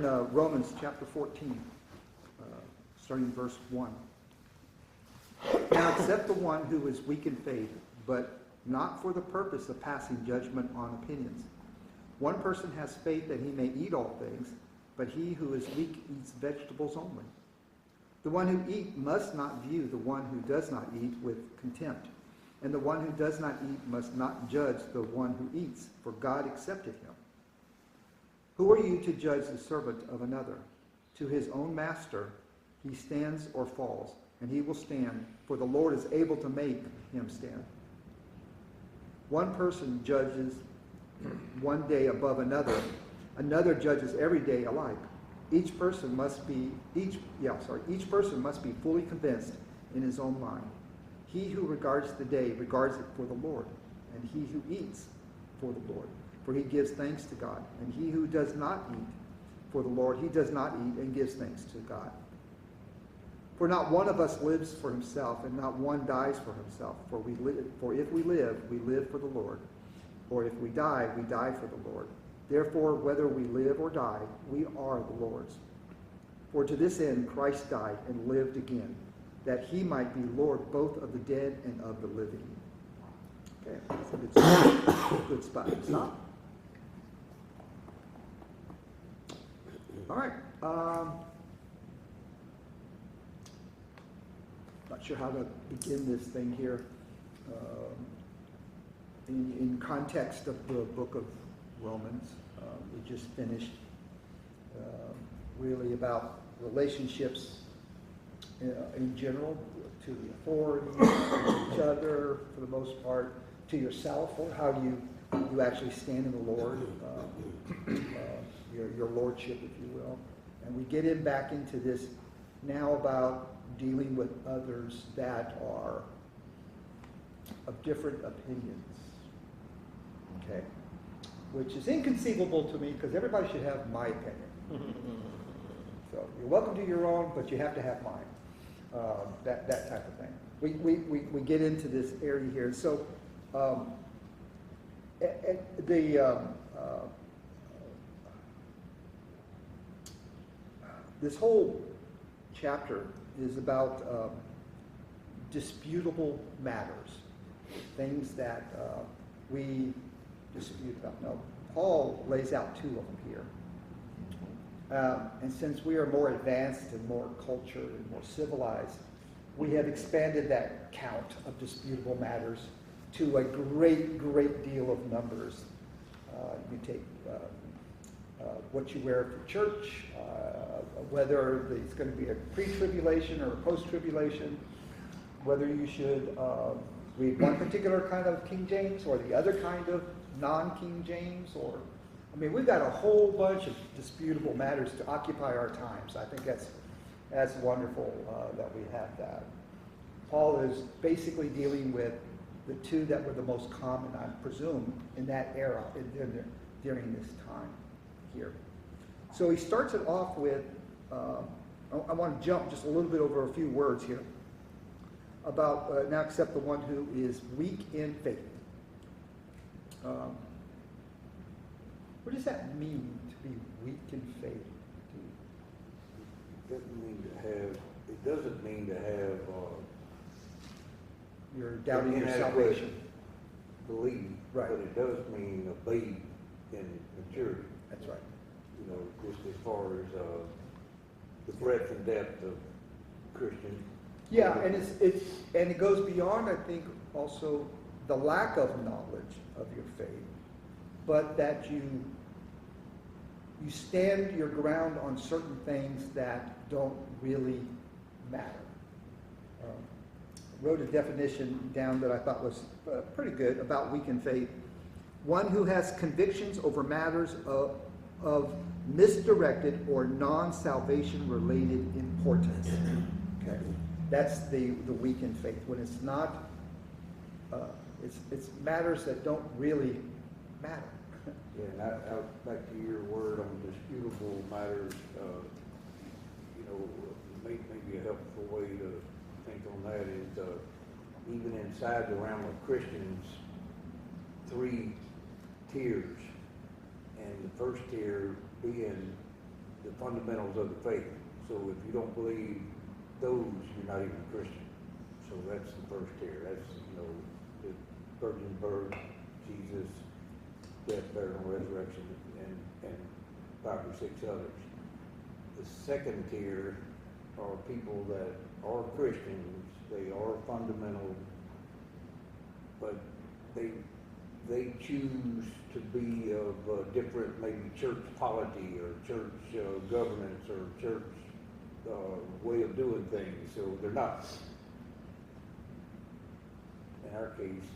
in Romans chapter 14, starting in verse 1. Now accept the one who is weak in faith, but not for the purpose of passing judgment on opinions. One person has faith that he may eat all things, but he who is weak eats vegetables only. The one who eats must not view the one who does not eat with contempt, and the one who does not eat must not judge the one who eats, for God accepted him. Who are you to judge the servant of another? To his own master he stands or falls, and he will stand, for the Lord is able to make him stand. One person judges one day above another. Another judges every day alike. Each person must be fully convinced in his own mind. He who regards the day regards it for the Lord, and he who eats for the Lord, for he gives thanks to God. And he who does not eat for the Lord, he does not eat and gives thanks to God. For not one of us lives for himself, and not one dies for himself. For if we live for the Lord. Or if we die for the Lord. Therefore, whether we live or die, we are the Lord's. For to this end Christ died and lived again, that he might be Lord both of the dead and of the living. Okay, that's a good spot. Good spot to stop. All right. Not sure how to begin this thing here. In context of the book of Romans, we just finished really about relationships in general, to the authorities, to each other for the most part, to yourself, or how you actually stand in the Lord, your lordship, if you will. And we get back into this now about dealing with others that are of different opinions. Okay, which is inconceivable to me because everybody should have my opinion. So you're welcome to your own, but you have to have mine. That type of thing. We get into this area here. So this whole chapter is about disputable matters, things that we dispute about. No, Paul lays out two of them here. And since we are more advanced and more cultured and more civilized, we have expanded that count of disputable matters to a great deal of numbers. You take what you wear for church, whether it's going to be a pre-tribulation or a post-tribulation, whether you should read one particular kind of King James or the other kind of non-King James, we've got a whole bunch of disputable matters to occupy our times. I think that's wonderful that we have that. Paul is basically dealing with the two that were the most common, I presume, in that era, during this time here. So he starts it off with, I want to jump just a little bit over a few words here, about now accept the one who is weak in faith. What does that mean to be weak in faith? It doesn't mean to have You're doubting your salvation. Belief, right. But it does mean a babe in maturity. That's right. Just as far as the breadth and depth of Christian. Yeah, and it goes beyond, I think, also the lack of knowledge of your faith, but that you stand your ground on certain things that don't really matter. I wrote a definition down that I thought was pretty good about weak in faith. One who has convictions over matters of misdirected or non-salvation related importance. Okay, that's the weak in faith, when it's not. It's matters that don't really matter. Yeah, and I back to your word on disputable matters. Maybe a helpful way to think on that is even inside the realm of Christians, 3 tiers, and the first tier being the fundamentals of the faith. So if you don't believe those, you're not even a Christian. So that's the first tier. That's, the virgin birth, Jesus, death, burial, and resurrection, and 5 or 6 others. The second tier are people that are Christians. They are fundamental, but they choose to be of a different, maybe church polity or church governance or church way of doing things. So they're not, in our case,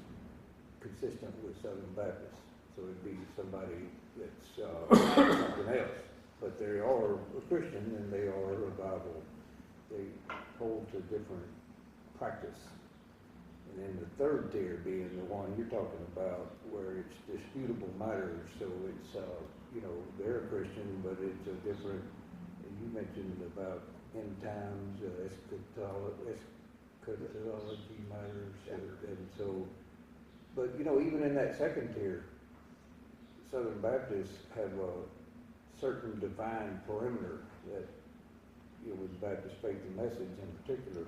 consistent with Southern Baptists. So it'd be somebody that's something else. But they are a Christian and they are a Bible. They hold to different practice. And then the third tier being the one you're talking about, where it's disputable matters. So it's, they're a Christian, but it's a different, you mentioned about end times, eschatology matters. And so, but, even in that second tier, Southern Baptists have a certain defined perimeter that, with Baptist Faith and Message in particular,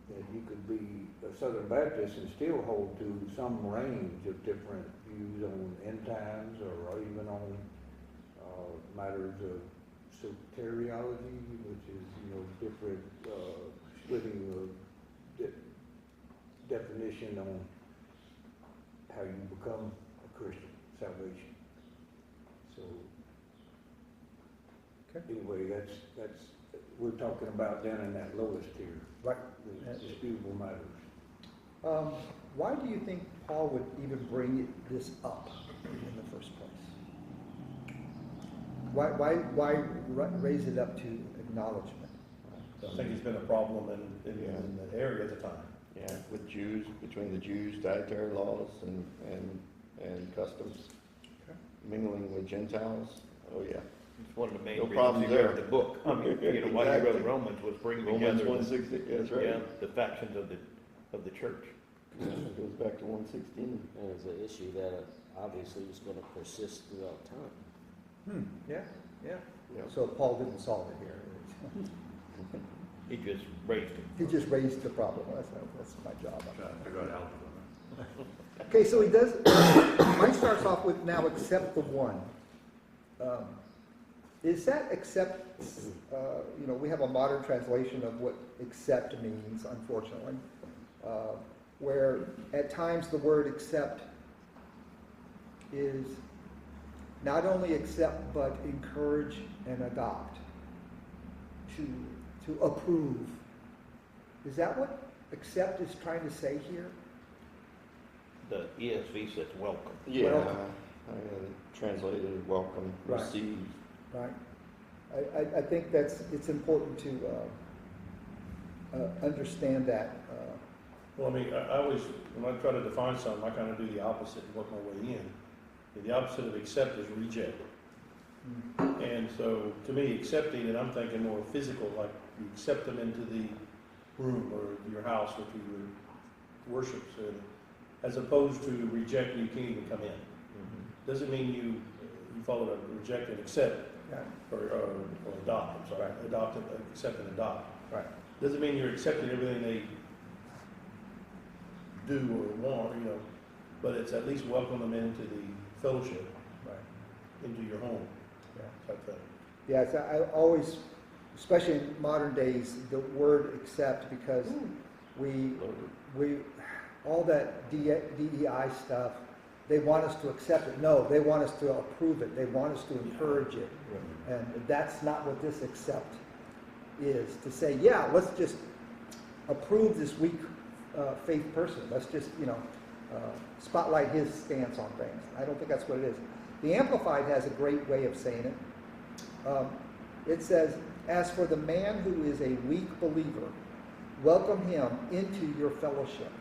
that you could be a Southern Baptist and still hold to some range of different views on end times or even on matters of soteriology, which is, different splitting of definition on how you become a Christian, salvation. So, anyway, that's we're talking about down in that lowest tier. Right. The disputable matters. Why do you think Paul would even bring this up in the first place? Why raise it up to acknowledgement? I think it's been a problem in the area at the time. Yeah, with Jews, between the Jews, dietary laws and customs, mingling with Gentiles. Oh yeah. It's one of the main No reasons problems he wrote there. the book. I mean, why he Exactly. wrote Romans was bringing Romans together 1:16. That's right. yeah, the factions of the church. Yeah, it goes back to 1:16. And it's an issue that obviously is going to persist throughout time. Yeah. Yeah. So Paul didn't solve it here. He just raised it. He just raised the problem. That's my job. Trying to figure out algebra. Okay, so he does, mine starts off with now accept the one. Is that accept, we have a modern translation of what accept means, unfortunately, where at times the word accept is not only accept but encourage and adopt, to approve. Is that what accept is trying to say here? The ESV says welcome. Yeah. Welcome. I had it translated welcome, Right. receive. Right. I think it's important to understand that. Well, I mean, I always, when I try to define something, I kind of do the opposite and work my way in. And the opposite of accept is reject. And so, to me, accepting it, I'm thinking more physical, like you accept them into the room or your house or to your worship, as opposed to reject, you can't even come in. Doesn't mean you follow the reject and accept, Yeah. or adopt, I'm sorry, Right. adopt, accept and adopt. Right. Doesn't mean you're accepting everything they do or want, but it's at least welcome them into the fellowship, Right. into your home, Yeah. type thing. Yeah, so I always, especially in modern days, the word accept, because we all that DEI stuff, they want us to accept it. No, they want us to approve it. They want us to encourage it. And that's not what this accept is. To say, yeah, let's just approve this weak faith person. Let's just, spotlight his stance on things. I don't think that's what it is. The Amplified has a great way of saying it. It says, as for the man who is a weak believer, welcome him into your fellowship,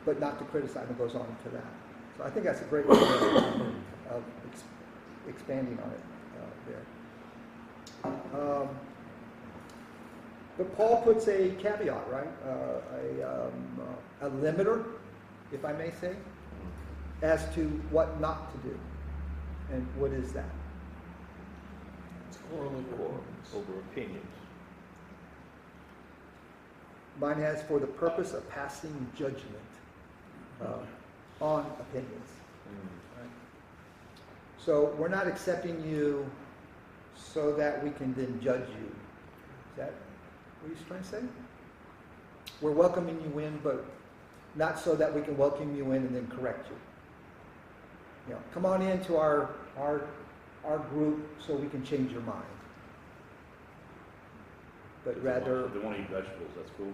but not to criticize. It goes on to that. So I think that's a great way of expanding on it there. But Paul puts a caveat, right? A limiter, if I may say, as to what not to do. And what is that? Quorum over opinions. Mine has for the purpose of passing judgment on opinions. Right? So we're not accepting you so that we can then judge you. Is that what you're trying to say? We're welcoming you in, but not so that we can welcome you in and then correct you. You know, come on into our group so we can change your mind. But rather, If they want to eat vegetables, that's cool.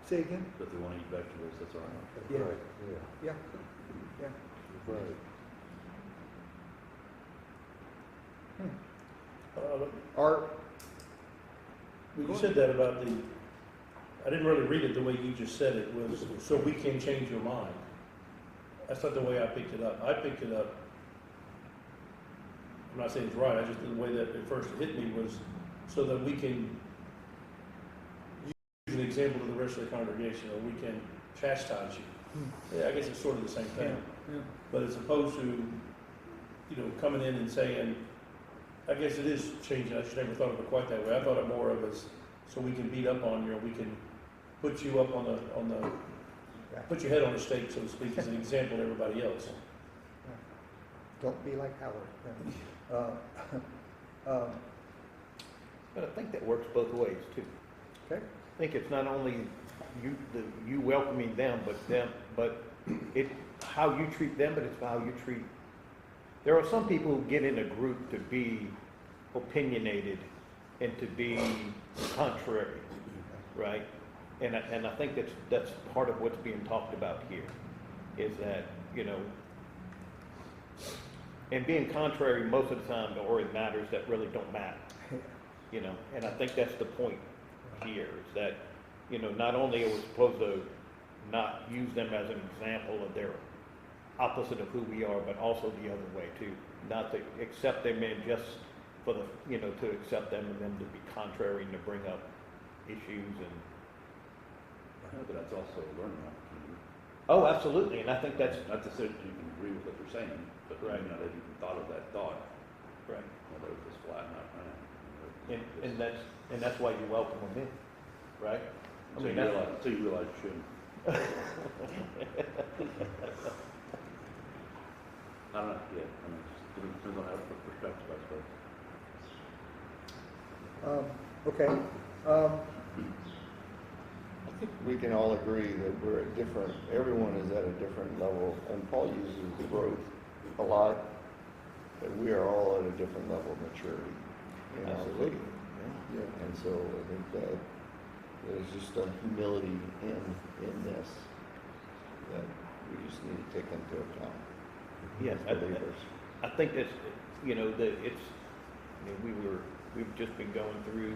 say again? If they want to eat vegetables, that's all right. That's Yeah. right, yeah, Yeah. that's right. Our, When you said that about the, I didn't really read it the way you just said it, was so we can change your mind. That's not the way I picked it up. I picked it up, I'm not saying it's right, I just, the way that it first hit me was so that we can use an example to the rest of the congregation, or we can chastise you. Yeah, I guess it's sort of the same thing. But as opposed to, you know, coming in and saying, I guess it is changing, I just never thought of it quite that way. I thought it more of as, so we can beat up on you, or we can put you up on the, put your head on the stake, so to speak, as an example to everybody else. don't be like Howard. But I think that works both ways too. Okay. I think it's not only you welcoming them, but it how you treat them, but it's how you treat. There are some people who get in a group to be opinionated and to be contrary, right? And I think that's part of what's being talked about here, is that, you know, and being contrary most of the time, or in matters that really don't matter, you know. And I think that's the point here, is that, you know, not only are we supposed to not use them as an example of their opposite of who we are, but also the other way too. Not to accept them in just for the, you know, to accept them and then to be contrary and to bring up issues and. But that's also a learning opportunity. Oh, absolutely, and I think that's Not to say that you can agree with what they're saying, but Right. you know, that you can thought of that thought, right, you know, that was just flat out. and that's why you welcome them in, right? Until you realize you shouldn't. I don't know, yeah, I mean, just depends on how to put perspective, I suppose. Okay. I think we can all agree that we're at different, everyone is at a different level, and Paul uses growth a lot, but we are all at a different level of maturity. in our Absolutely. faith. Yeah, and so I think that there's just a humility in this that we just need to take into account. Yes, as believers. I think that's, you know, it's, you know, we've just been going through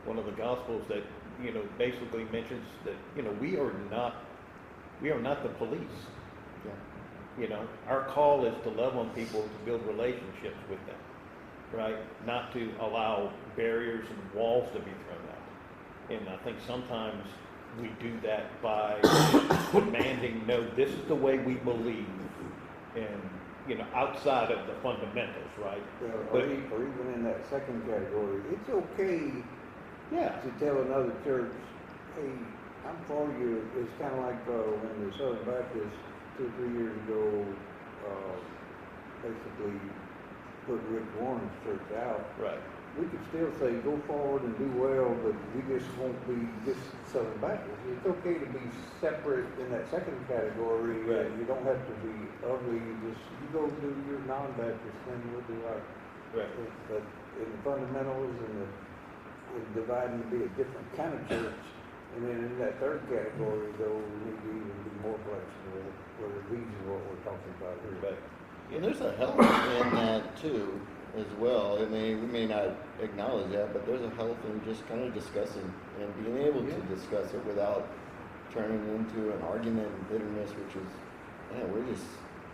one of the Gospels that, you know, basically mentions that, you know, we are not the police. Yeah. You know, our call is to love on people, to build relationships with them, right? Not to allow barriers and walls to be thrown up. And I think sometimes we do that by demanding, no, this is the way we believe, and, you know, outside of the fundamentals, right? Or even in that second category, it's okay Yeah. to tell another church, hey, I'm for you. It's kind of like when the Southern Baptists 2 or 3 years ago basically put Rick Warren's church out. Right. We could still say, go forward and do well, but we just won't be just Southern Baptist. It's okay to be separate in that second category. Right. You don't have to be ugly. You go do your non-Baptist thing, we'll do our. Right. But in the fundamentals and dividing to be a different kind of church, and then in that third category, though, we need to even be more flexible, where it leads to what we're talking about here. Right. And there's a health in that too, as well. I mean, we may not acknowledge that, but there's a health in just kind of discussing and being able to discuss it without turning into an argument and bitterness, which is, man, we're just,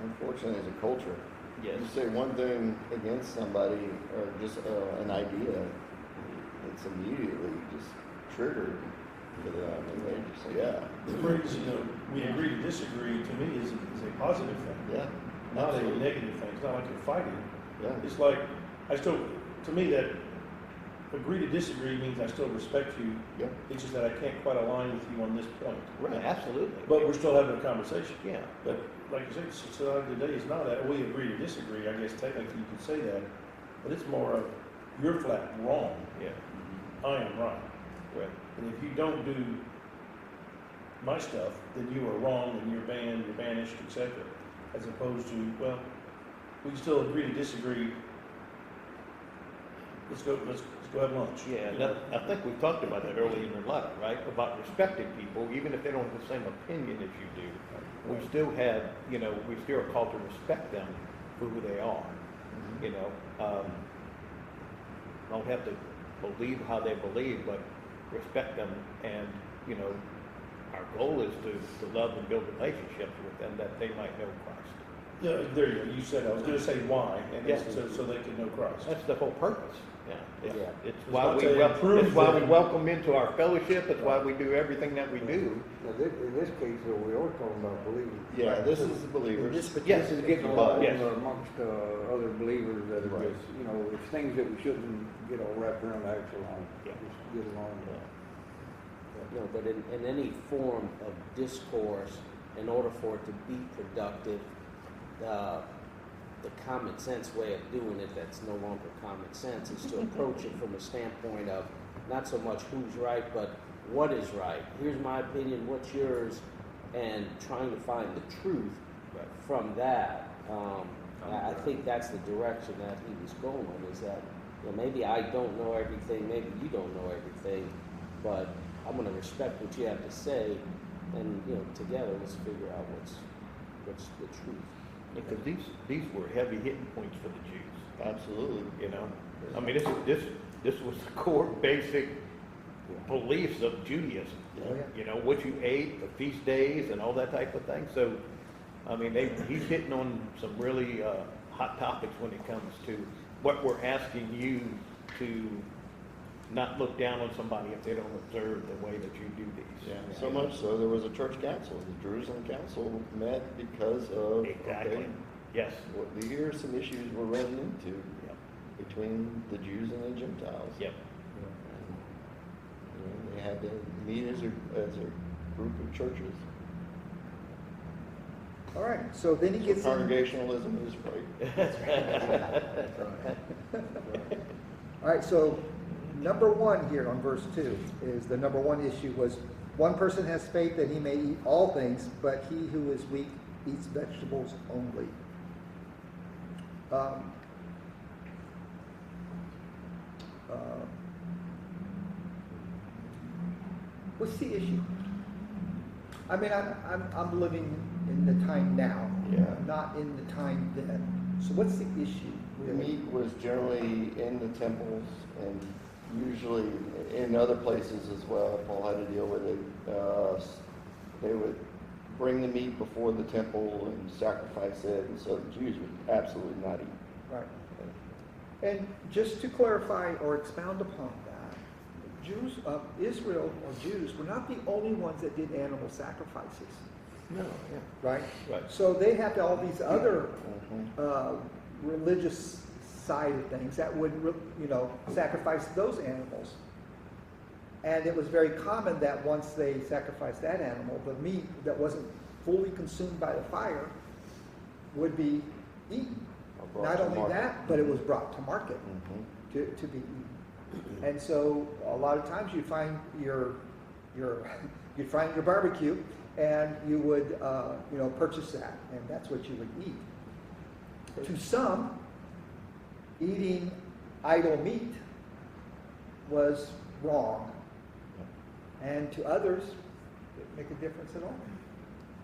unfortunately, as a culture, Yes. you say one thing against somebody or just an idea, it's immediately just triggered for them, and they just say, yeah, The phrase, you know, we agree to disagree, to me is a positive thing, yeah, not a absolutely. negative thing. It's not like you're fighting. Yeah. It's like, I still, to me, that agree to disagree means I still respect you. Yep. It's just that I can't quite align with you on this point. Right, absolutely. But we're still having a conversation. Yeah, But like you said, society today is not that, we agree to disagree, I guess technically you could say that, but it's more of, you're flat wrong, yeah, I am right. right. And if you don't do my stuff, then you are wrong and you're banned, you're banished, etc. As opposed to, well, we can still agree to disagree. Let's go have lunch. Yeah, You that, know? I think we talked about that earlier in your letter, right? About respecting people, even if they don't have the same opinion as you do. We still have, you know, we still are called to respect them for who they are. You know, don't have to believe how they believe, but respect them. And, you know, our goal is to love and build relationships with them that they might know Christ. Yeah, there you go, you said, I was gonna say why, and it's Yes. so they can know Christ. That's the whole purpose. Yeah. It's, Yeah. it's It's why not we, to improve it's why we them. welcome into our fellowship. It's why we do everything that we do. Now, in this case, though, we are talking about believers. Yeah, this is the And believers. Yes. This is getting But- along yes. amongst other believers that are Right. just, you know, it's things that we shouldn't get all wrapped around the axle on. Yeah. Just get along. You know, but in any form of discourse, in order for it to be productive, the common sense way of doing it that's no longer common sense is to approach it from a standpoint of not so much who's right, but what is right. Here's my opinion, what's yours, and trying to find the truth from that. I think that's the direction that he was going, is that, you know, maybe I don't know everything, maybe you don't know everything, but I'm going to respect what you have to say, and, you know, together let's figure out what's the truth. Because these were heavy hitting points for the Jews. Absolutely. You know, I mean, this was the core basic beliefs of Judaism. Oh, yeah. You know, what you ate, the feast days, and all that type of thing. So, I mean, he's hitting on some really hot topics when it comes to what we're asking you to not look down on somebody if they don't observe the way that you do these. Yeah, so much so, there was a church council. The Jerusalem Council met because of, Exactly. okay, Yes. well, here are some issues we're running into Yep. between the Jews and the Gentiles. Yep. You know, they had to meet as a group of churches. All right, so then he So gets in. congregationalism is right. All right, so number one here on verse 2 is the number one issue was, one person has faith that he may eat all things, but he who is weak eats vegetables only. What's the issue? I mean, I'm living in the time now, Yeah. not in the time then. So what's the issue? The really? meat was generally in the temples and usually in other places as well. Paul had to deal with it. They would bring the meat before the temple and sacrifice it, and so the Jews would absolutely not eat. Right. And just to clarify or expound upon that, Jews of Israel or Jews were not the only ones that did animal sacrifices, No. Yeah. right? Right. So they had all these other Mhm. religious side of things that would, sacrifice those animals. And it was very common that once they sacrificed that animal, the meat that wasn't fully consumed by the fire would be eaten. Or brought Not to only market. that, but it was brought to market Mhm. to be eaten. And so a lot of times you'd find you'd find your barbecue and you would, purchase that, and that's what you would eat. To some, eating idle meat was wrong. And to others, it didn't make a difference at all.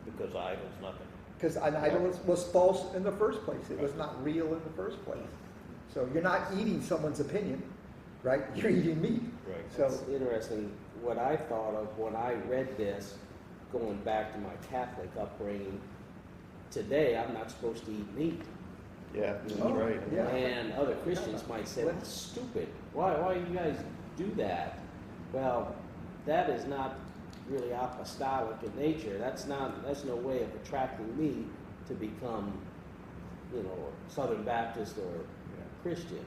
Because idol's nothing. Because an idol was false in the first place. It was not real in the first place. So you're not eating someone's opinion, right? You're eating meat. Right. So, It's interesting, what I thought of when I read this, going back to my Catholic upbringing, today I'm not supposed to eat meat. Yeah, that's Oh, right. yeah. And other Christians might say, that's stupid. Why you guys do that? Well, that is not really apostolic in nature. That's no way of attracting me to become, Southern Baptist or Christian.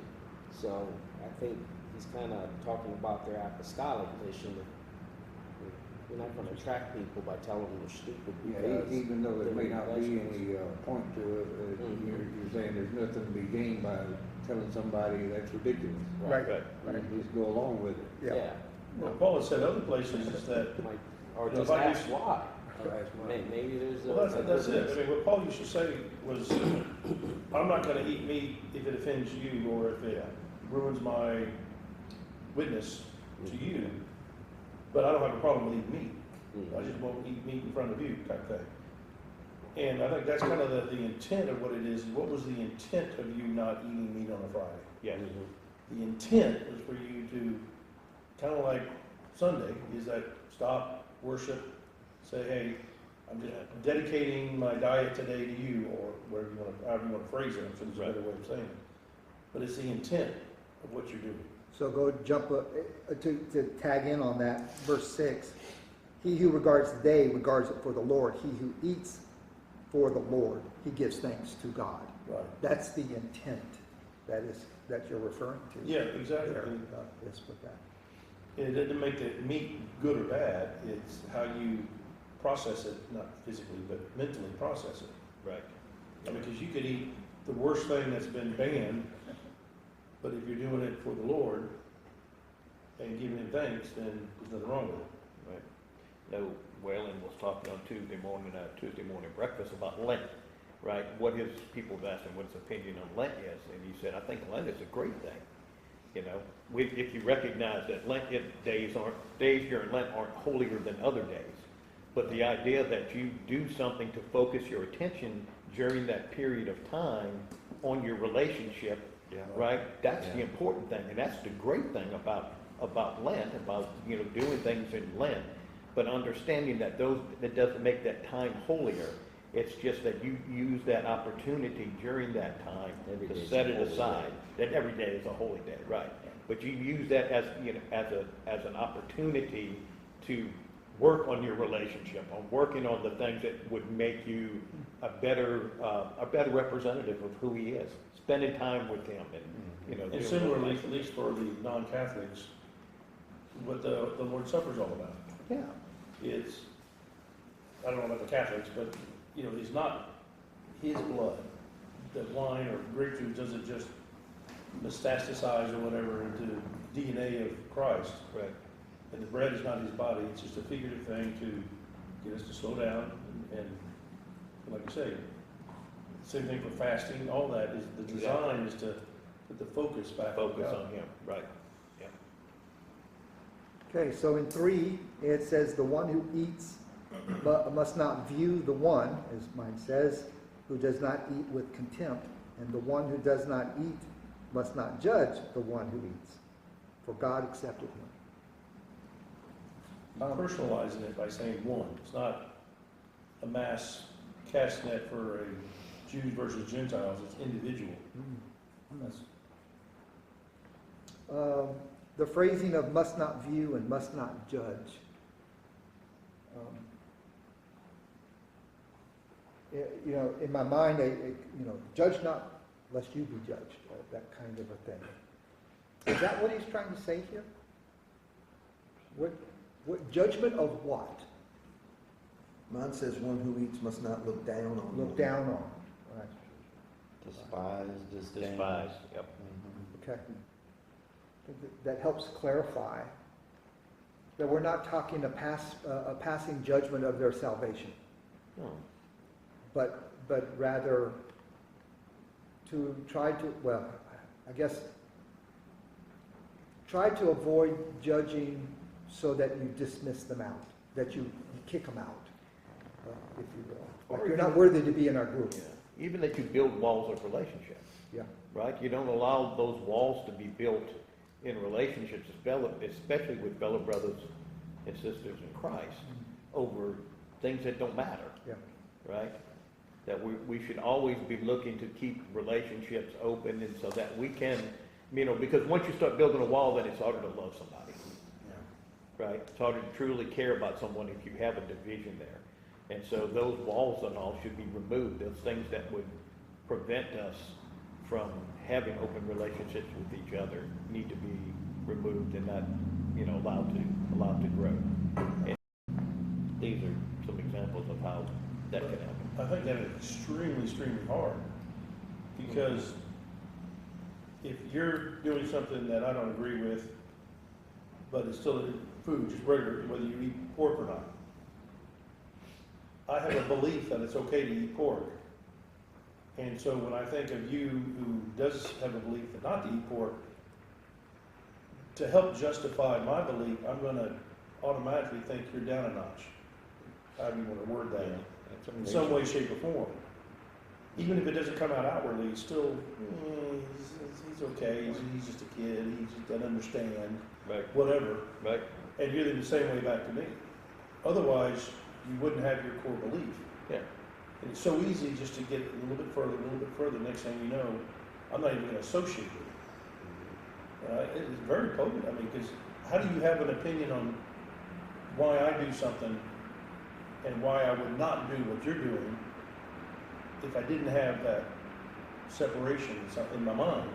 So I think he's kind of talking about their apostolic mission. You're not going to attract people by telling them they're stupid Yeah, because even though there may not be they're any, point to it, Mhm. you're saying there's nothing to be gained by telling somebody that's ridiculous. Right, Right. right, You just go along with it. yeah. Well, Paul has said other places is that, Might, or Yeah, just like ask you- why. That's why. Maybe there's a. well, a that's good it. I reason. mean, what Paul used to say was, I'm not gonna eat meat if it offends you or if it ruins my witness to you, but I don't have a problem with eating meat. I just won't eat meat in front of you type thing. And I think that's kind of the intent of what it is. What was the intent of you not eating meat on a Friday? Yes. The intent was for you to, kind of like Sunday, is that stop, worship, say, hey, I'm just dedicating my diet today to you, or whatever you want to, however you want to phrase it, I'm sure there's a better way of saying it. But it's the intent of what you're doing. So go jump, to tag in on that, verse 6. He who regards the day regards it for the Lord. He who eats for the Lord, he gives thanks to God. Right. That's the intent that you're referring to. Yeah, exactly. There, is with that. It doesn't make the meat good or bad, it's how you process it, not physically, but mentally process it. Right. I mean, because you could eat the worst thing that's been banned, but if you're doing it for the Lord and giving him thanks, then there's nothing wrong with it. Right. No, Whalen was talking on Tuesday morning breakfast about Lent, right? What his people have asked him what his opinion on Lent is, and he said, I think Lent is a great thing. You know, if you recognize that days during Lent aren't holier than other days, but the idea that you do something to focus your attention during that period of time on your relationship, right? That's the important thing, and that's the great thing about Lent, about doing things in Lent, but understanding that that doesn't make that time holier. It's just that you use that opportunity during that time Every to day's set a it holy aside. day. That every day is a holy day, right? But you use that as as an opportunity to work on your relationship, on working on the things that would make you a better representative of who he is. Spending time with him, and And doing similarly, those at least for the non-Catholics, what the Lord's Supper is all about. Yeah. It's, I don't know about the Catholics, but, it's not his blood. The wine or grape juice doesn't just metastasize or whatever into DNA of Christ. Right. And the bread is not his body, it's just a figurative thing to get us to slow down and like I say, same thing for fasting, all that is, the design is to put the focus back on Focus God. on him, right? Okay, so in 3, it says, the one who eats must not view the one, as mine says, who does not eat with contempt, and the one who does not eat must not judge the one who eats, for God accepted him. Personalizing it by saying one. It's not a mass cast net for a Jews versus Gentiles. It's individual. That's, The phrasing of must not view and must not judge. In my mind, judge not lest you be judged, that kind of a thing. Is that what he's trying to say here? What judgment of what? Mine says one who eats must not look down on. Look down on. Right. Despise, disdain. Despise, yep. Mhm. Okay. That helps clarify that we're not talking a passing judgment of their salvation, No. but rather to try to, try to avoid judging so that you dismiss them out, that you kick them out, if you will. Like, Or you're not even- worthy to be in our group. Yeah. Even that you build walls of relationship, Yeah. right? You don't allow those walls to be built in relationships, especially with fellow brothers and sisters in Christ, over things that don't matter, Yeah. right? That we should always be looking to keep relationships open, and so that we can, because once you start building a wall, then it's harder to love somebody, right? It's harder to truly care about someone if you have a division there. And so those walls and all should be removed, those things that would prevent us from having open relationships with each other need to be removed and not, allowed to grow. And these are some examples of how that can happen. I think that is extremely, extremely hard, because if you're doing something that I don't agree with, but it's still food, just regular, whether you eat pork or not, I have a belief that it's okay to eat pork. And so when I think of you who does have a belief that not to eat pork, to help justify my belief, I'm gonna automatically think you're down a notch. However you wanna word that, in some way, shape, or form. Even if it doesn't come out outwardly, it's still, he's okay, he's just a kid, he just doesn't understand, Right, whatever. right. And you're the same way back to me. Otherwise, you wouldn't have your core belief. Yeah. And it's so easy just to get a little bit further, next thing you know, I'm not even gonna associate with it. It is very potent, I mean, because how do you have an opinion on why I do something and why I would not do what you're doing if I didn't have that separation in my mind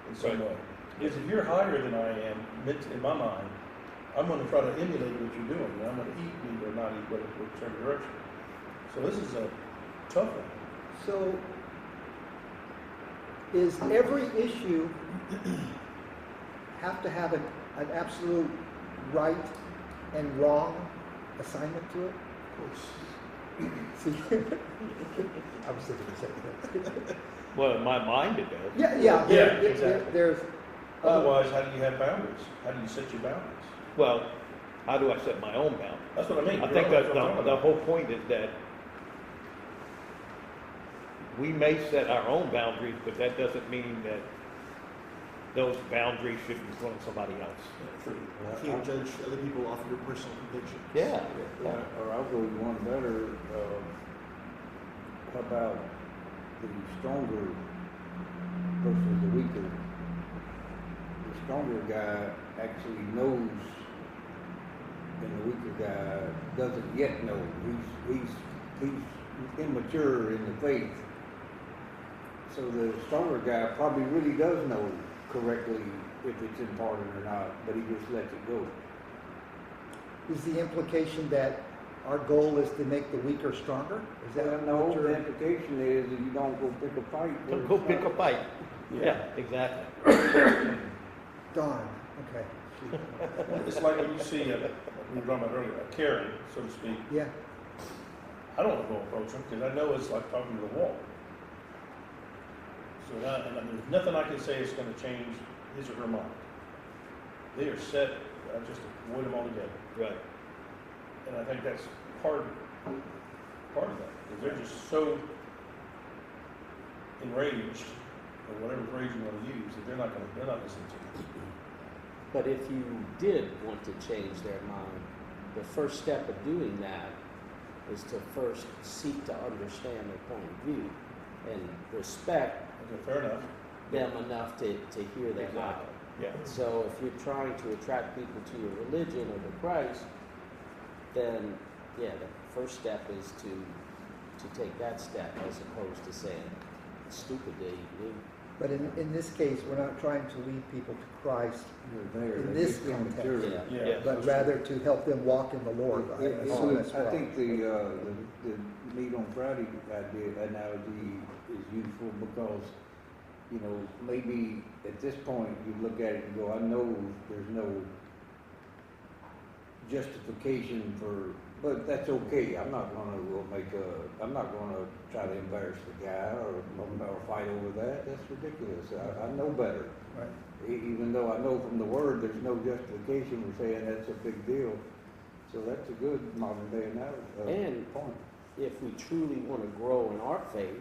in some way? Because if you're higher than I am in my mind, I'm gonna try to emulate what you're doing, and I'm gonna eat meat or not eat, whichever direction. So this is a tough one. So, is every issue have to have an absolute right and wrong assignment to it? See, I was thinking the same thing. Well, in my mind it does. Yeah, Exactly. there's, Otherwise, how do you have boundaries? How do you set your boundaries? Well, how do I set my own boundaries? That's what I mean. I think That's that what I'm talking the about. whole point is that we may set our own boundaries, but that doesn't mean that those boundaries should be put on somebody else. You can't judge other people off of your personal convictions. Yeah. Or I'll go one better, how about the stronger versus the weaker? The stronger guy actually knows, and the weaker guy doesn't yet know. He's immature in the faith. So the stronger guy probably really does know correctly if it's imparted or not, but he just lets it go. is the implication that our goal is to make the weaker stronger? Is that Well, what no, you're- the implication is that you don't go pick a fight. where Don't go it's pick a not- fight. Yeah, exactly. Darn, okay, It's like when you see, we were talking about earlier, a Karen, so to speak. yeah. I don't want to go approach them because I know it's like talking to the wall. So there's nothing I can say is going to change his or her mind. They are set, I just avoid them altogether. Right. And I think that's part of that, because they're just so enraged, or whatever phrase you want to use, that they're not listening to you. But if you did want to change their mind, the first step of doing that is to first seek to understand their point of view and respect Okay, fair enough. them enough to hear them out. Yeah. So if you're trying to attract people to your religion or to Christ, then yeah, the first step is to take that step as opposed to saying, stupid day you. But in this case, we're not trying to lead people to Christ, They're there, In they this get immature. context. Yeah. Yeah. but rather to help them walk in the Lord. I assume that's I right. think the meat on Friday analogy is useful because, maybe at this point you look at it and go, I know there's no justification but that's okay. I'm not gonna try to embarrass the guy or fight over that. That's ridiculous. I know better. Right. Even though I know from the word there's no justification for saying that's a big deal. So that's a good modern day analogy. And point. if we truly want to grow in our faith,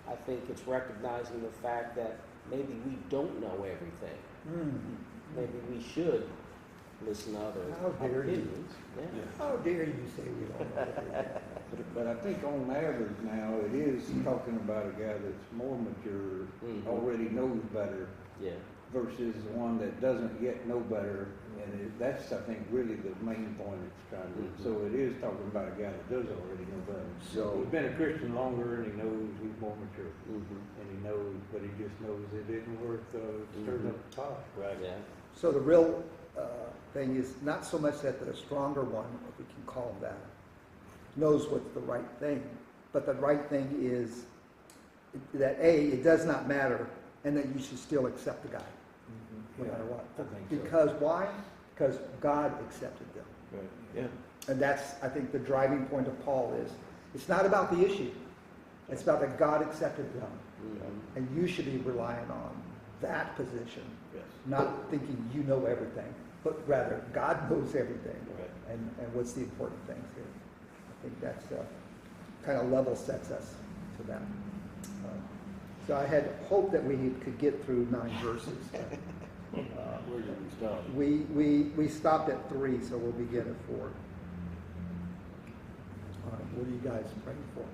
I think it's recognizing the fact that maybe we don't know everything. Mm. Maybe we should listen to other How dare you. opinions. Yeah. How dare you say we don't know everything? But I think on average now, it is talking about a guy that's more mature, Mhm. already knows better, Yeah. versus one that doesn't yet know better. And that's, I think, really the main point it's trying to do. Mhm. So it is talking about a guy that does already know better. So- He's been a Christian longer and he knows he's more mature. Mm-hmm. And he knows but he just knows it isn't worth stirring up the pot. Right. Yeah. So the real thing is not so much that the stronger one, if we can call him that, knows what's the right thing, but the right thing is that A, it does not matter, and that you should still accept the guy, no Yeah, matter what. I think so. Because why? Because God accepted them. Right, yeah. And that's, I think, the driving point of Paul is, it's not about the issue. It's about that God accepted them. Mhm. And you should be relying on that position, Yes. not thinking you know everything, but rather God knows everything. Right. And what's the important things here. I think that's kind of level sets us to that. So I had hoped that we could get through 9 verses. Where did we stop? We stopped at 3, so we'll begin at 4. All right, what are you guys praying for?